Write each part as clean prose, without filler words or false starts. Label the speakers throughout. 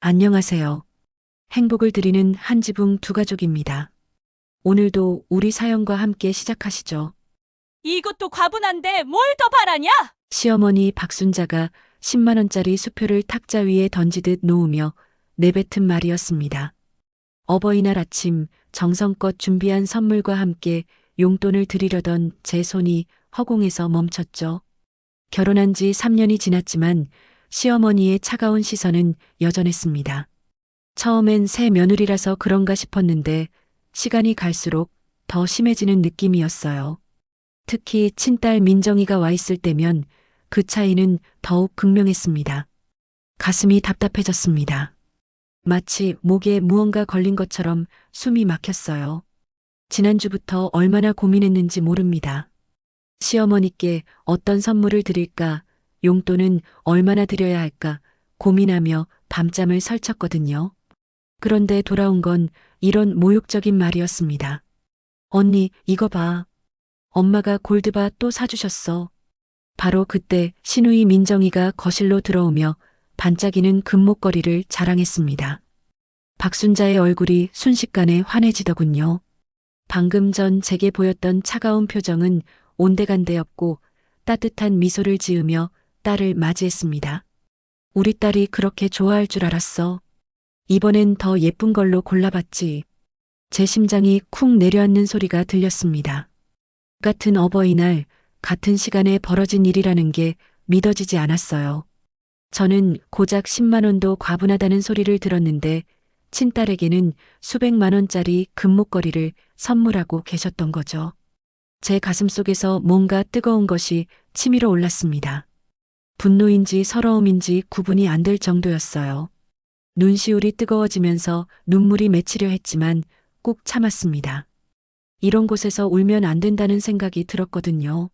Speaker 1: 안녕하세요. 행복을 드리는 한 지붕 두 가족입니다. 오늘도 우리 사연과 함께 시작하시죠.
Speaker 2: 이것도 과분한데 뭘 더 바라냐?
Speaker 1: 시어머니 박순자가 10만 원짜리 수표를 탁자 위에 던지듯 놓으며 내뱉은 말이었습니다. 어버이날 아침 정성껏 준비한 선물과 함께 용돈을 드리려던 제 손이 허공에서 멈췄죠. 결혼한 지 3년이 지났지만 시어머니의 차가운 시선은 여전했습니다. 처음엔 새 며느리라서 그런가 싶었는데 시간이 갈수록 더 심해지는 느낌이었어요. 특히 친딸 민정이가 와 있을 때면 그 차이는 더욱 극명했습니다. 가슴이 답답해졌습니다. 마치 목에 무언가 걸린 것처럼 숨이 막혔어요. 지난주부터 얼마나 고민했는지 모릅니다. 시어머니께 어떤 선물을 드릴까, 용돈은 얼마나 드려야 할까 고민하며 밤잠을 설쳤거든요. 그런데 돌아온 건 이런 모욕적인 말이었습니다. 언니, 이거 봐. 엄마가 골드바 또 사주셨어. 바로 그때 시누이 민정이가 거실로 들어오며 반짝이는 금목걸이를 자랑했습니다. 박순자의 얼굴이 순식간에 환해지더군요. 방금 전 제게 보였던 차가운 표정은 온데간데였고 따뜻한 미소를 지으며 딸을 맞이했습니다. 우리 딸이 그렇게 좋아할 줄 알았어. 이번엔 더 예쁜 걸로 골라봤지. 제 심장이 쿵 내려앉는 소리가 들렸습니다. 같은 어버이날, 같은 시간에 벌어진 일이라는 게 믿어지지 않았어요. 저는 고작 10만 원도 과분하다는 소리를 들었는데 친딸에게는 수백만 원짜리 금목걸이를 선물하고 계셨던 거죠. 제 가슴 속에서 뭔가 뜨거운 것이 치밀어 올랐습니다. 분노인지 서러움인지 구분이 안 될 정도였어요. 눈시울이 뜨거워지면서 눈물이 맺히려 했지만 꾹 참았습니다. 이런 곳에서 울면 안 된다는 생각이 들었거든요.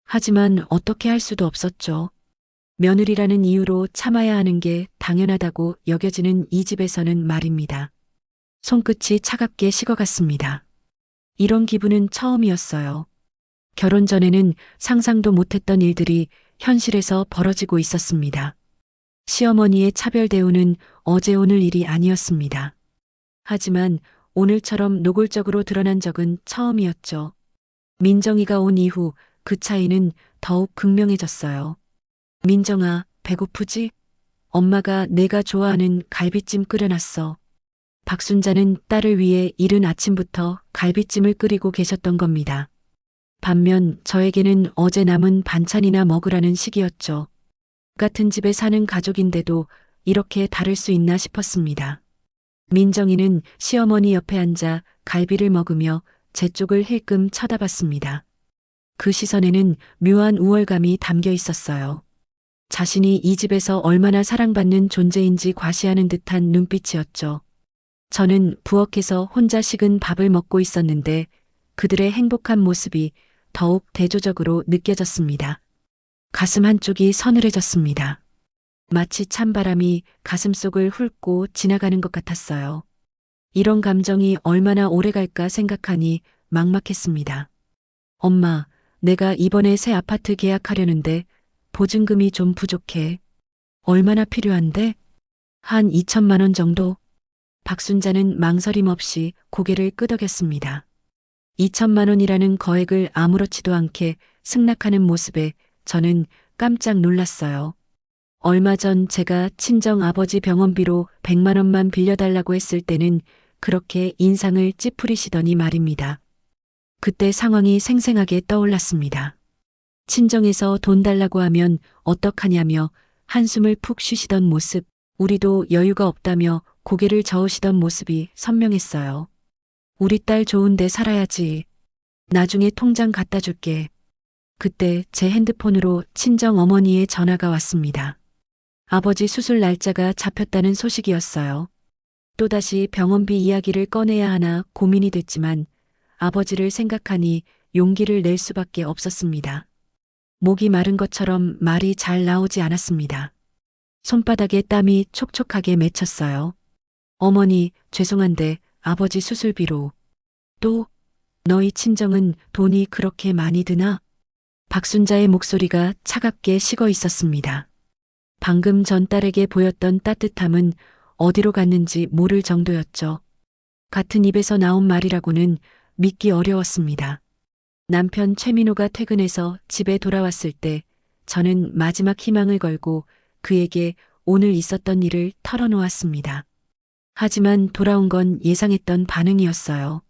Speaker 1: 하지만 어떻게 할 수도 없었죠. 며느리라는 이유로 참아야 하는 게 당연하다고 여겨지는 이 집에서는 말입니다. 손끝이 차갑게 식어갔습니다. 이런 기분은 처음이었어요. 결혼 전에는 상상도 못했던 일들이 현실에서 벌어지고 있었습니다. 시어머니의 차별 대우는 어제 오늘 일이 아니었습니다. 하지만 오늘처럼 노골적으로 드러난 적은 처음이었죠. 민정이가 온 이후 그 차이는 더욱 극명해졌어요. 민정아, 배고프지? 엄마가 내가 좋아하는 갈비찜 끓여놨어. 박순자는 딸을 위해 이른 아침부터 갈비찜을 끓이고 계셨던 겁니다. 반면 저에게는 어제 남은 반찬이나 먹으라는 식이었죠. 같은 집에 사는 가족인데도 이렇게 다를 수 있나 싶었습니다. 민정이는 시어머니 옆에 앉아 갈비를 먹으며 제 쪽을 힐끔 쳐다봤습니다. 그 시선에는 묘한 우월감이 담겨 있었어요. 자신이 이 집에서 얼마나 사랑받는 존재인지 과시하는 듯한 눈빛이었죠. 저는 부엌에서 혼자 식은 밥을 먹고 있었는데 그들의 행복한 모습이 더욱 대조적으로 느껴졌습니다. 가슴 한쪽이 서늘해졌습니다. 마치 찬바람이 가슴속을 훑고 지나가는 것 같았어요. 이런 감정이 얼마나 오래 갈까 생각하니 막막했습니다. 엄마, 내가 이번에 새 아파트 계약하려는데 보증금이 좀 부족해. 얼마나 필요한데? 한 2천만 원 정도? 박순자는 망설임 없이 고개를 끄덕였습니다. 2천만 원이라는 거액을 아무렇지도 않게 승낙하는 모습에 저는 깜짝 놀랐어요. 얼마 전 제가 친정 아버지 병원비로 100만 원만 빌려달라고 했을 때는 그렇게 인상을 찌푸리시더니 말입니다. 그때 상황이 생생하게 떠올랐습니다. 친정에서 돈 달라고 하면 어떡하냐며 한숨을 푹 쉬시던 모습, 우리도 여유가 없다며 고개를 저으시던 모습이 선명했어요. 우리 딸 좋은데 살아야지. 나중에 통장 갖다 줄게. 그때 제 핸드폰으로 친정 어머니의 전화가 왔습니다. 아버지 수술 날짜가 잡혔다는 소식이었어요. 또다시 병원비 이야기를 꺼내야 하나 고민이 됐지만 아버지를 생각하니 용기를 낼 수밖에 없었습니다. 목이 마른 것처럼 말이 잘 나오지 않았습니다. 손바닥에 땀이 촉촉하게 맺혔어요. 어머니, 죄송한데 아버지 수술비로. 또, 너희 친정은 돈이 그렇게 많이 드나? 박순자의 목소리가 차갑게 식어 있었습니다. 방금 전 딸에게 보였던 따뜻함은 어디로 갔는지 모를 정도였죠. 같은 입에서 나온 말이라고는 믿기 어려웠습니다. 남편 최민호가 퇴근해서 집에 돌아왔을 때 저는 마지막 희망을 걸고 그에게 오늘 있었던 일을 털어놓았습니다. 하지만 돌아온 건 예상했던 반응이었어요.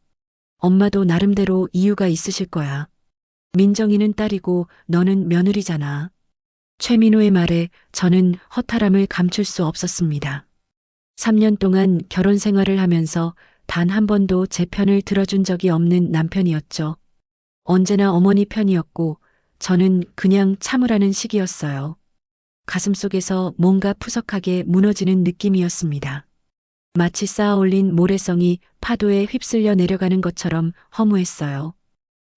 Speaker 1: 엄마도 나름대로 이유가 있으실 거야. 민정이는 딸이고 너는 며느리잖아. 최민호의 말에 저는 허탈함을 감출 수 없었습니다. 3년 동안 결혼 생활을 하면서 단 한 번도 제 편을 들어준 적이 없는 남편이었죠. 언제나 어머니 편이었고 저는 그냥 참으라는 식이었어요. 가슴속에서 뭔가 푸석하게 무너지는 느낌이었습니다. 마치 쌓아올린 모래성이 파도에 휩쓸려 내려가는 것처럼 허무했어요.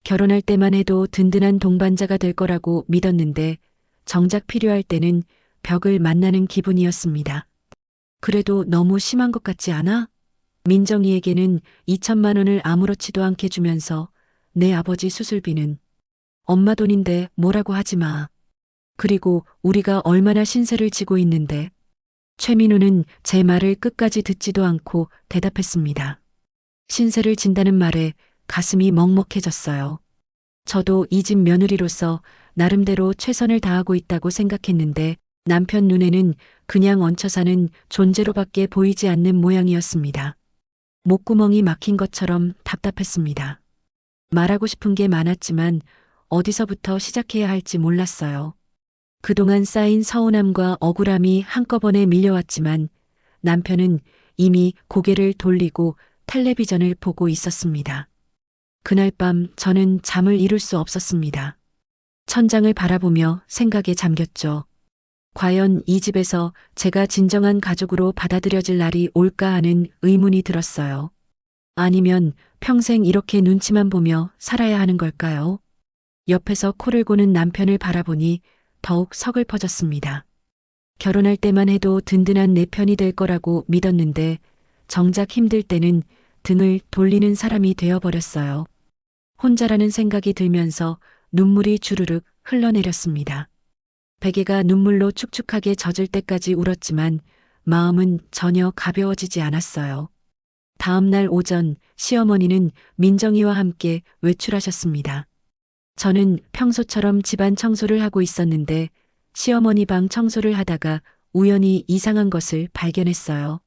Speaker 1: 결혼할 때만 해도 든든한 동반자가 될 거라고 믿었는데 정작 필요할 때는 벽을 만나는 기분이었습니다. 그래도 너무 심한 것 같지 않아? 민정이에게는 2천만 원을 아무렇지도 않게 주면서 내 아버지 수술비는 엄마 돈인데 뭐라고 하지 마. 그리고 우리가 얼마나 신세를 지고 있는데. 최민우는 제 말을 끝까지 듣지도 않고 대답했습니다. 신세를 진다는 말에 가슴이 먹먹해졌어요. 저도 이 집 며느리로서 나름대로 최선을 다하고 있다고 생각했는데 남편 눈에는 그냥 얹혀 사는 존재로밖에 보이지 않는 모양이었습니다. 목구멍이 막힌 것처럼 답답했습니다. 말하고 싶은 게 많았지만 어디서부터 시작해야 할지 몰랐어요. 그동안 쌓인 서운함과 억울함이 한꺼번에 밀려왔지만 남편은 이미 고개를 돌리고 텔레비전을 보고 있었습니다. 그날 밤 저는 잠을 이룰 수 없었습니다. 천장을 바라보며 생각에 잠겼죠. 과연 이 집에서 제가 진정한 가족으로 받아들여질 날이 올까 하는 의문이 들었어요. 아니면 평생 이렇게 눈치만 보며 살아야 하는 걸까요? 옆에서 코를 고는 남편을 바라보니 더욱 서글퍼졌습니다. 결혼할 때만 해도 든든한 내 편이 될 거라고 믿었는데 정작 힘들 때는 등을 돌리는 사람이 되어버렸어요. 혼자라는 생각이 들면서 눈물이 주르륵 흘러내렸습니다. 베개가 눈물로 축축하게 젖을 때까지 울었지만 마음은 전혀 가벼워지지 않았어요. 다음 날 오전 시어머니는 민정이와 함께 외출하셨습니다. 저는 평소처럼 집안 청소를 하고 있었는데 시어머니 방 청소를 하다가 우연히 이상한 것을 발견했어요.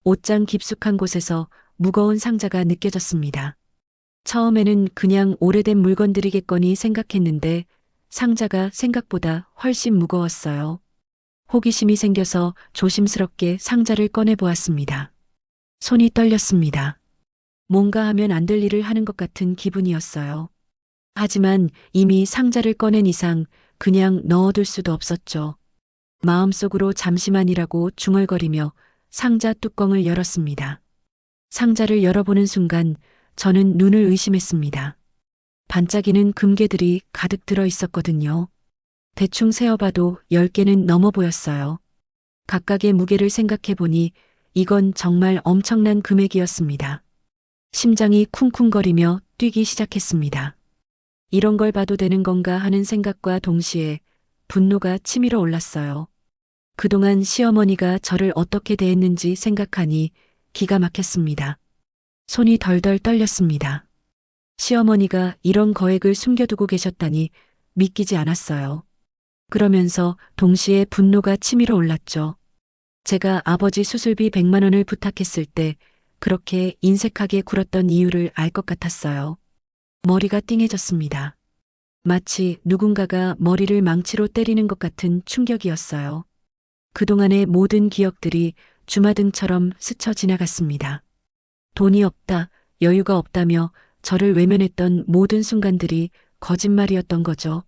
Speaker 1: 옷장 깊숙한 곳에서 무거운 상자가 느껴졌습니다. 처음에는 그냥 오래된 물건들이겠거니 생각했는데 상자가 생각보다 훨씬 무거웠어요. 호기심이 생겨서 조심스럽게 상자를 꺼내 보았습니다. 손이 떨렸습니다. 뭔가 하면 안 될 일을 하는 것 같은 기분이었어요. 하지만 이미 상자를 꺼낸 이상 그냥 넣어둘 수도 없었죠. 마음속으로 잠시만이라고 중얼거리며 상자 뚜껑을 열었습니다. 상자를 열어보는 순간 저는 눈을 의심했습니다. 반짝이는 금괴들이 가득 들어 있었거든요. 대충 세어봐도 10개는 넘어 보였어요. 각각의 무게를 생각해보니 이건 정말 엄청난 금액이었습니다. 심장이 쿵쿵거리며 뛰기 시작했습니다. 이런 걸 봐도 되는 건가 하는 생각과 동시에 분노가 치밀어 올랐어요. 그동안 시어머니가 저를 어떻게 대했는지 생각하니 기가 막혔습니다. 손이 덜덜 떨렸습니다. 시어머니가 이런 거액을 숨겨두고 계셨다니 믿기지 않았어요. 그러면서 동시에 분노가 치밀어 올랐죠. 제가 아버지 수술비 100만 원을 부탁했을 때 그렇게 인색하게 굴었던 이유를 알 것 같았어요. 머리가 띵해졌습니다. 마치 누군가가 머리를 망치로 때리는 것 같은 충격이었어요. 그동안의 모든 기억들이 주마등처럼 스쳐 지나갔습니다. 돈이 없다, 여유가 없다며 저를 외면했던 모든 순간들이 거짓말이었던 거죠.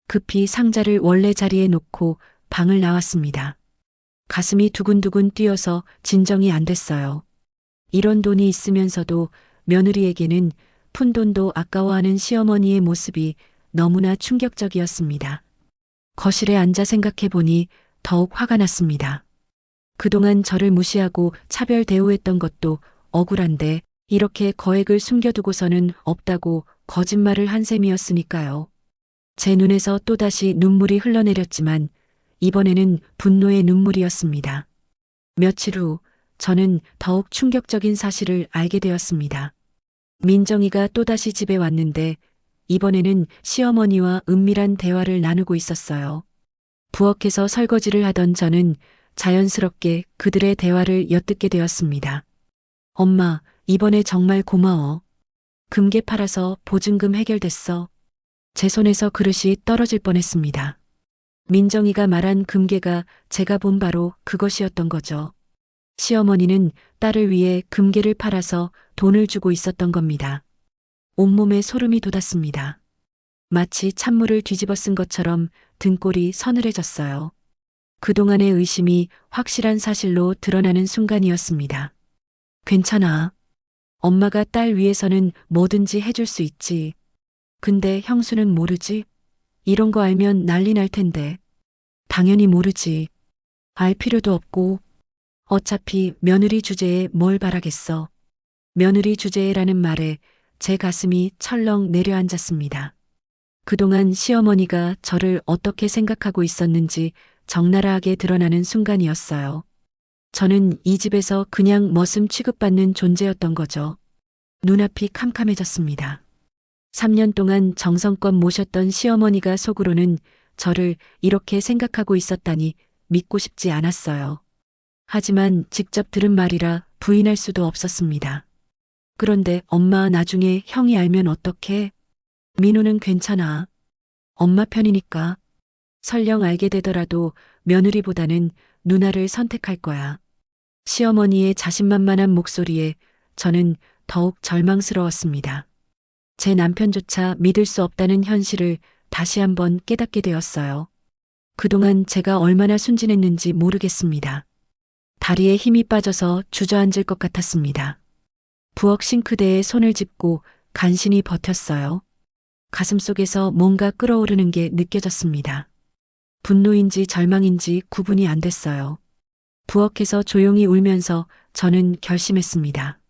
Speaker 1: 급히 상자를 원래 자리에 놓고 방을 나왔습니다. 가슴이 두근두근 뛰어서 진정이 안 됐어요. 이런 돈이 있으면서도 며느리에게는 푼돈도 아까워하는 시어머니의 모습이 너무나 충격적이었습니다. 거실에 앉아 생각해보니 더욱 화가 났습니다. 그동안 저를 무시하고 차별 대우했던 것도 억울한데 이렇게 거액을 숨겨두고서는 없다고 거짓말을 한 셈이었으니까요. 제 눈에서 또다시 눈물이 흘러내렸지만 이번에는 분노의 눈물이었습니다. 며칠 후 저는 더욱 충격적인 사실을 알게 되었습니다. 민정이가 또다시 집에 왔는데 이번에는 시어머니와 은밀한 대화를 나누고 있었어요. 부엌에서 설거지를 하던 저는 자연스럽게 그들의 대화를 엿듣게 되었습니다. 엄마, 이번에 정말 고마워. 금괴 팔아서 보증금 해결됐어. 제 손에서 그릇이 떨어질 뻔했습니다. 민정이가 말한 금괴가 제가 본 바로 그것이었던 거죠. 시어머니는 딸을 위해 금괴를 팔아서 돈을 주고 있었던 겁니다. 온몸에 소름이 돋았습니다. 마치 찬물을 뒤집어 쓴 것처럼 등골이 서늘해졌어요. 그동안의 의심이 확실한 사실로 드러나는 순간이었습니다. 괜찮아. 엄마가 딸 위해서는 뭐든지 해줄 수 있지. 근데 형수는 모르지? 이런 거 알면 난리 날 텐데. 당연히 모르지. 알 필요도 없고. 어차피 며느리 주제에 뭘 바라겠어. 며느리 주제에라는 말에 제 가슴이 철렁 내려앉았습니다. 그동안 시어머니가 저를 어떻게 생각하고 있었는지 적나라하게 드러나는 순간이었어요. 저는 이 집에서 그냥 머슴 취급받는 존재였던 거죠. 눈앞이 캄캄해졌습니다. 3년 동안 정성껏 모셨던 시어머니가 속으로는 저를 이렇게 생각하고 있었다니 믿고 싶지 않았어요. 하지만 직접 들은 말이라 부인할 수도 없었습니다. 그런데 엄마 나중에 형이 알면 어떡해? 민우는 괜찮아. 엄마 편이니까. 설령 알게 되더라도 며느리보다는 누나를 선택할 거야. 시어머니의 자신만만한 목소리에 저는 더욱 절망스러웠습니다. 제 남편조차 믿을 수 없다는 현실을 다시 한번 깨닫게 되었어요. 그동안 제가 얼마나 순진했는지 모르겠습니다. 다리에 힘이 빠져서 주저앉을 것 같았습니다. 부엌 싱크대에 손을 짚고 간신히 버텼어요. 가슴속에서 뭔가 끓어오르는 게 느껴졌습니다. 분노인지 절망인지 구분이 안 됐어요. 부엌에서 조용히 울면서 저는 결심했습니다.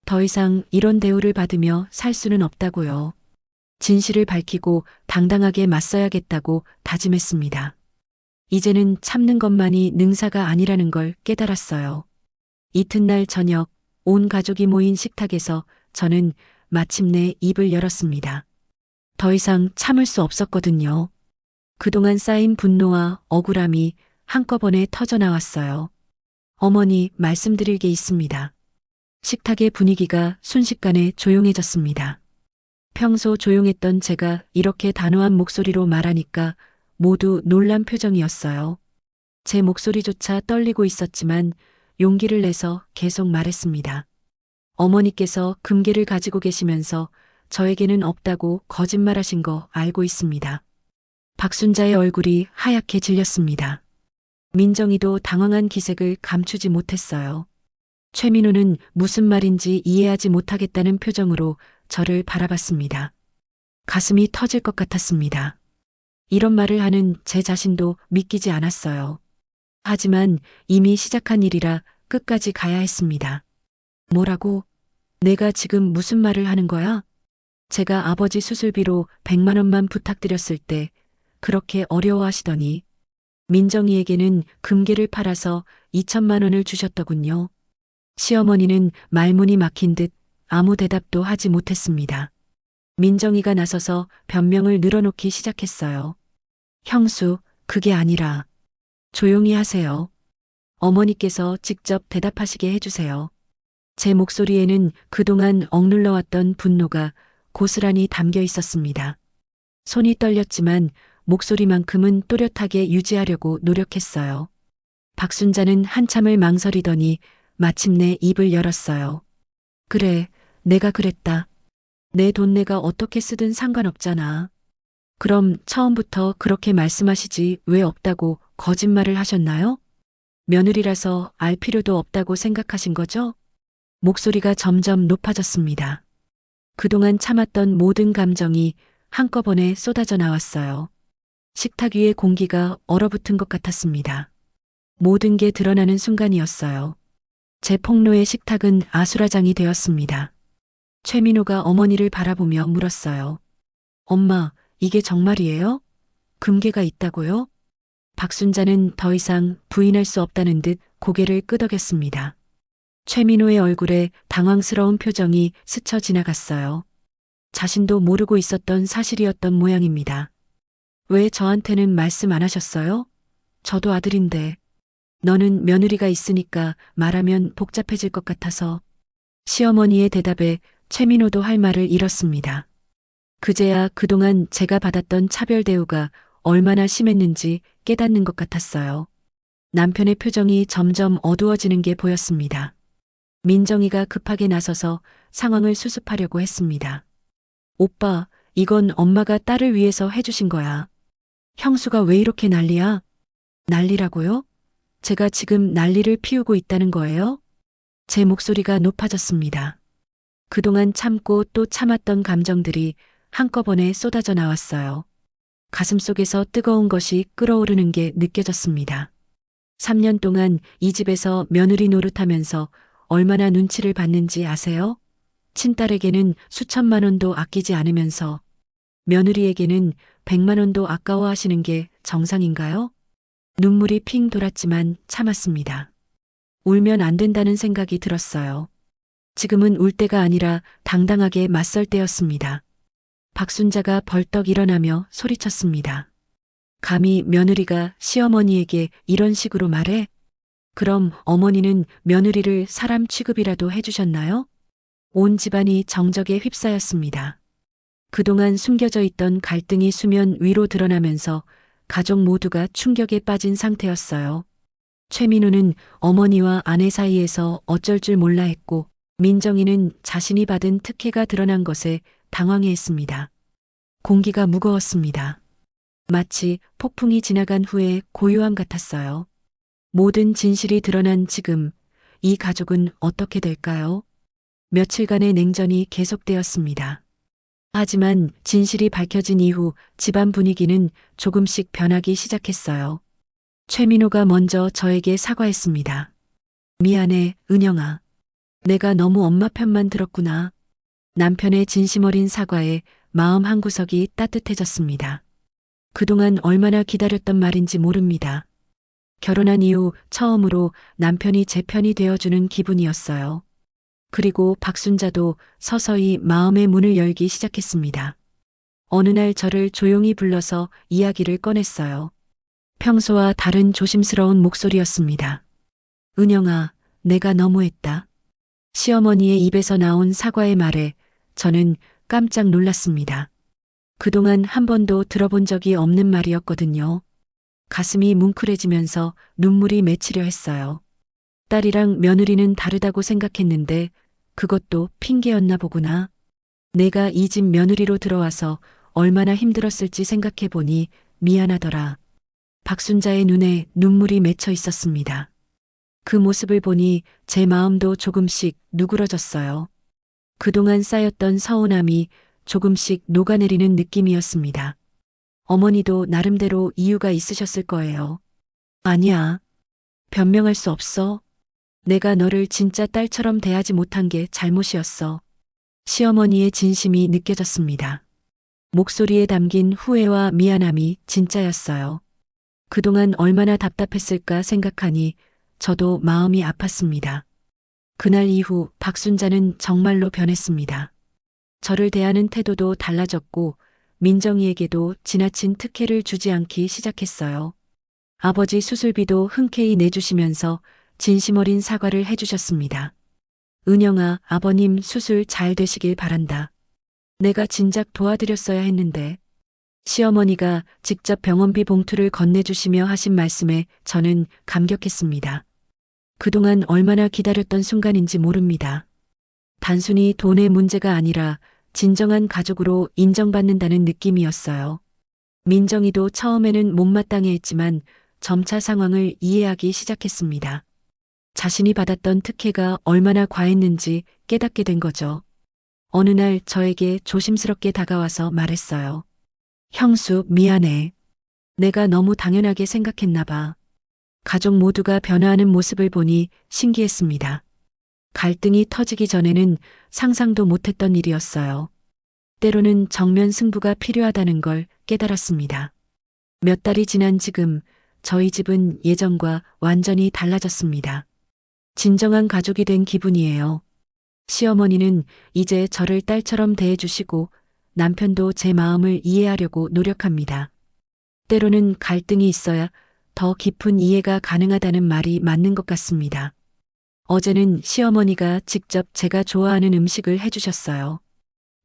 Speaker 1: 더 이상 이런 대우를 받으며 살 수는 없다고요. 진실을 밝히고 당당하게 맞서야겠다고 다짐했습니다. 이제는 참는 것만이 능사가 아니라는 걸 깨달았어요. 이튿날 저녁 온 가족이 모인 식탁에서 저는 마침내 입을 열었습니다. 더 이상 참을 수 없었거든요. 그동안 쌓인 분노와 억울함이 한꺼번에 터져나왔어요. 어머니, 말씀드릴 게 있습니다. 식탁의 분위기가 순식간에 조용해졌습니다. 평소 조용했던 제가 이렇게 단호한 목소리로 말하니까 모두 놀란 표정이었어요. 제 목소리조차 떨리고 있었지만 용기를 내서 계속 말했습니다. 어머니께서 금괴를 가지고 계시면서 저에게는 없다고 거짓말하신 거 알고 있습니다. 박순자의 얼굴이 하얗게 질렸습니다. 민정이도 당황한 기색을 감추지 못했어요. 최민우는 무슨 말인지 이해하지 못하겠다는 표정으로 저를 바라봤습니다. 가슴이 터질 것 같았습니다. 이런 말을 하는 제 자신도 믿기지 않았어요. 하지만 이미 시작한 일이라 끝까지 가야 했습니다. 뭐라고? 내가 지금 무슨 말을 하는 거야? 제가 아버지 수술비로 100만 원만 부탁드렸을 때 그렇게 어려워하시더니 민정이에게는 금괴를 팔아서 2천만 원을 주셨더군요. 시어머니는 말문이 막힌 듯 아무 대답도 하지 못했습니다. 민정이가 나서서 변명을 늘어놓기 시작했어요. 형수, 그게 아니라. 조용히 하세요. 어머니께서 직접 대답하시게 해주세요. 제 목소리에는 그동안 억눌러왔던 분노가 고스란히 담겨 있었습니다. 손이 떨렸지만 목소리만큼은 또렷하게 유지하려고 노력했어요. 박순자는 한참을 망설이더니 마침내 입을 열었어요. 그래, 내가 그랬다. 내 돈 내가 어떻게 쓰든 상관없잖아. 그럼 처음부터 그렇게 말씀하시지 왜 없다고 거짓말을 하셨나요? 며느리라서 알 필요도 없다고 생각하신 거죠? 목소리가 점점 높아졌습니다. 그동안 참았던 모든 감정이 한꺼번에 쏟아져 나왔어요. 식탁 위의 공기가 얼어붙은 것 같았습니다. 모든 게 드러나는 순간이었어요. 제 폭로의 식탁은 아수라장이 되었습니다. 최민호가 어머니를 바라보며 물었어요. 엄마, 이게 정말이에요? 금괴가 있다고요? 박순자는 더 이상 부인할 수 없다는 듯 고개를 끄덕였습니다. 최민호의 얼굴에 당황스러운 표정이 스쳐 지나갔어요. 자신도 모르고 있었던 사실이었던 모양입니다. 왜 저한테는 말씀 안 하셨어요? 저도 아들인데. 너는 며느리가 있으니까 말하면 복잡해질 것 같아서. 시어머니의 대답에 최민호도 할 말을 잃었습니다. 그제야 그동안 제가 받았던 차별 대우가 얼마나 심했는지 깨닫는 것 같았어요. 남편의 표정이 점점 어두워지는 게 보였습니다. 민정이가 급하게 나서서 상황을 수습하려고 했습니다. 오빠, 이건 엄마가 딸을 위해서 해주신 거야. 형수가 왜 이렇게 난리야? 난리라고요? 제가 지금 난리를 피우고 있다는 거예요? 제 목소리가 높아졌습니다. 그동안 참고 또 참았던 감정들이 한꺼번에 쏟아져 나왔어요. 가슴속에서 뜨거운 것이 끓어오르는 게 느껴졌습니다. 3년 동안 이 집에서 며느리 노릇하면서 얼마나 눈치를 받는지 아세요? 친딸에게는 수천만 원도 아끼지 않으면서 며느리에게는 100만 원도 아까워하시는 게 정상인가요? 눈물이 핑 돌았지만 참았습니다. 울면 안 된다는 생각이 들었어요. 지금은 울 때가 아니라 당당하게 맞설 때였습니다. 박순자가 벌떡 일어나며 소리쳤습니다. 감히 며느리가 시어머니에게 이런 식으로 말해? 그럼 어머니는 며느리를 사람 취급이라도 해주셨나요? 온 집안이 정적에 휩싸였습니다. 그동안 숨겨져 있던 갈등이 수면 위로 드러나면서 가족 모두가 충격에 빠진 상태였어요. 최민우는 어머니와 아내 사이에서 어쩔 줄 몰라 했고, 민정이는 자신이 받은 특혜가 드러난 것에 당황해했습니다. 공기가 무거웠습니다. 마치 폭풍이 지나간 후에 고요함 같았어요. 모든 진실이 드러난 지금 이 가족은 어떻게 될까요? 며칠간의 냉전이 계속되었습니다. 하지만 진실이 밝혀진 이후 집안 분위기는 조금씩 변하기 시작했어요. 최민호가 먼저 저에게 사과했습니다. 미안해, 은영아. 내가 너무 엄마 편만 들었구나. 남편의 진심 어린 사과에 마음 한구석이 따뜻해졌습니다. 그동안 얼마나 기다렸던 말인지 모릅니다. 결혼한 이후 처음으로 남편이 제 편이 되어주는 기분이었어요. 그리고 박순자도 서서히 마음의 문을 열기 시작했습니다. 어느 날 저를 조용히 불러서 이야기를 꺼냈어요. 평소와 다른 조심스러운 목소리였습니다. 은영아, 내가 너무했다. 시어머니의 입에서 나온 사과의 말에 저는 깜짝 놀랐습니다. 그동안 한 번도 들어본 적이 없는 말이었거든요. 가슴이 뭉클해지면서 눈물이 맺히려 했어요. 딸이랑 며느리는 다르다고 생각했는데 그것도 핑계였나 보구나. 내가 이 집 며느리로 들어와서 얼마나 힘들었을지 생각해보니 미안하더라. 박순자의 눈에 눈물이 맺혀 있었습니다. 그 모습을 보니 제 마음도 조금씩 누그러졌어요. 그동안 쌓였던 서운함이 조금씩 녹아내리는 느낌이었습니다. 어머니도 나름대로 이유가 있으셨을 거예요. 아니야. 변명할 수 없어. 내가 너를 진짜 딸처럼 대하지 못한 게 잘못이었어. 시어머니의 진심이 느껴졌습니다. 목소리에 담긴 후회와 미안함이 진짜였어요. 그동안 얼마나 답답했을까 생각하니 저도 마음이 아팠습니다. 그날 이후 박순자는 정말로 변했습니다. 저를 대하는 태도도 달라졌고 민정이에게도 지나친 특혜를 주지 않기 시작했어요. 아버지 수술비도 흔쾌히 내주시면서 진심 어린 사과를 해주셨습니다. 은영아, 아버님 수술 잘 되시길 바란다. 내가 진작 도와드렸어야 했는데. 시어머니가 직접 병원비 봉투를 건네주시며 하신 말씀에 저는 감격했습니다. 그동안 얼마나 기다렸던 순간인지 모릅니다. 단순히 돈의 문제가 아니라 진정한 가족으로 인정받는다는 느낌이었어요. 민정이도 처음에는 못마땅해 했지만 점차 상황을 이해하기 시작했습니다. 자신이 받았던 특혜가 얼마나 과했는지 깨닫게 된 거죠. 어느 날 저에게 조심스럽게 다가와서 말했어요. 형수, 미안해. 내가 너무 당연하게 생각했나 봐. 가족 모두가 변화하는 모습을 보니 신기했습니다. 갈등이 터지기 전에는 상상도 못했던 일이었어요. 때로는 정면 승부가 필요하다는 걸 깨달았습니다. 몇 달이 지난 지금 저희 집은 예전과 완전히 달라졌습니다. 진정한 가족이 된 기분이에요. 시어머니는 이제 저를 딸처럼 대해주시고 남편도 제 마음을 이해하려고 노력합니다. 때로는 갈등이 있어야 더 깊은 이해가 가능하다는 말이 맞는 것 같습니다. 어제는 시어머니가 직접 제가 좋아하는 음식을 해주셨어요.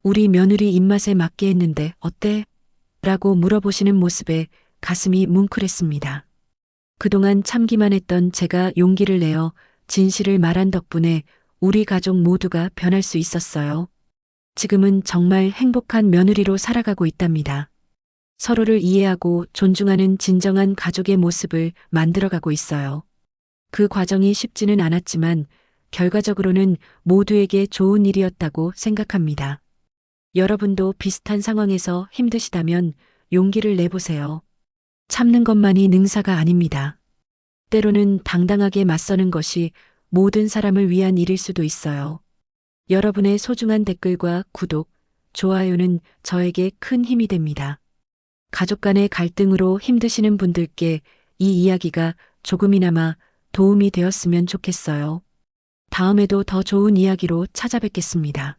Speaker 1: 우리 며느리 입맛에 맞게 했는데 어때? 라고 물어보시는 모습에 가슴이 뭉클했습니다. 그동안 참기만 했던 제가 용기를 내어 진실을 말한 덕분에 우리 가족 모두가 변할 수 있었어요. 지금은 정말 행복한 며느리로 살아가고 있답니다. 서로를 이해하고 존중하는 진정한 가족의 모습을 만들어가고 있어요. 그 과정이 쉽지는 않았지만 결과적으로는 모두에게 좋은 일이었다고 생각합니다. 여러분도 비슷한 상황에서 힘드시다면 용기를 내보세요. 참는 것만이 능사가 아닙니다. 때로는 당당하게 맞서는 것이 모든 사람을 위한 일일 수도 있어요. 여러분의 소중한 댓글과 구독, 좋아요는 저에게 큰 힘이 됩니다. 가족 간의 갈등으로 힘드시는 분들께 이 이야기가 조금이나마 도움이 되었으면 좋겠어요. 다음에도 더 좋은 이야기로 찾아뵙겠습니다.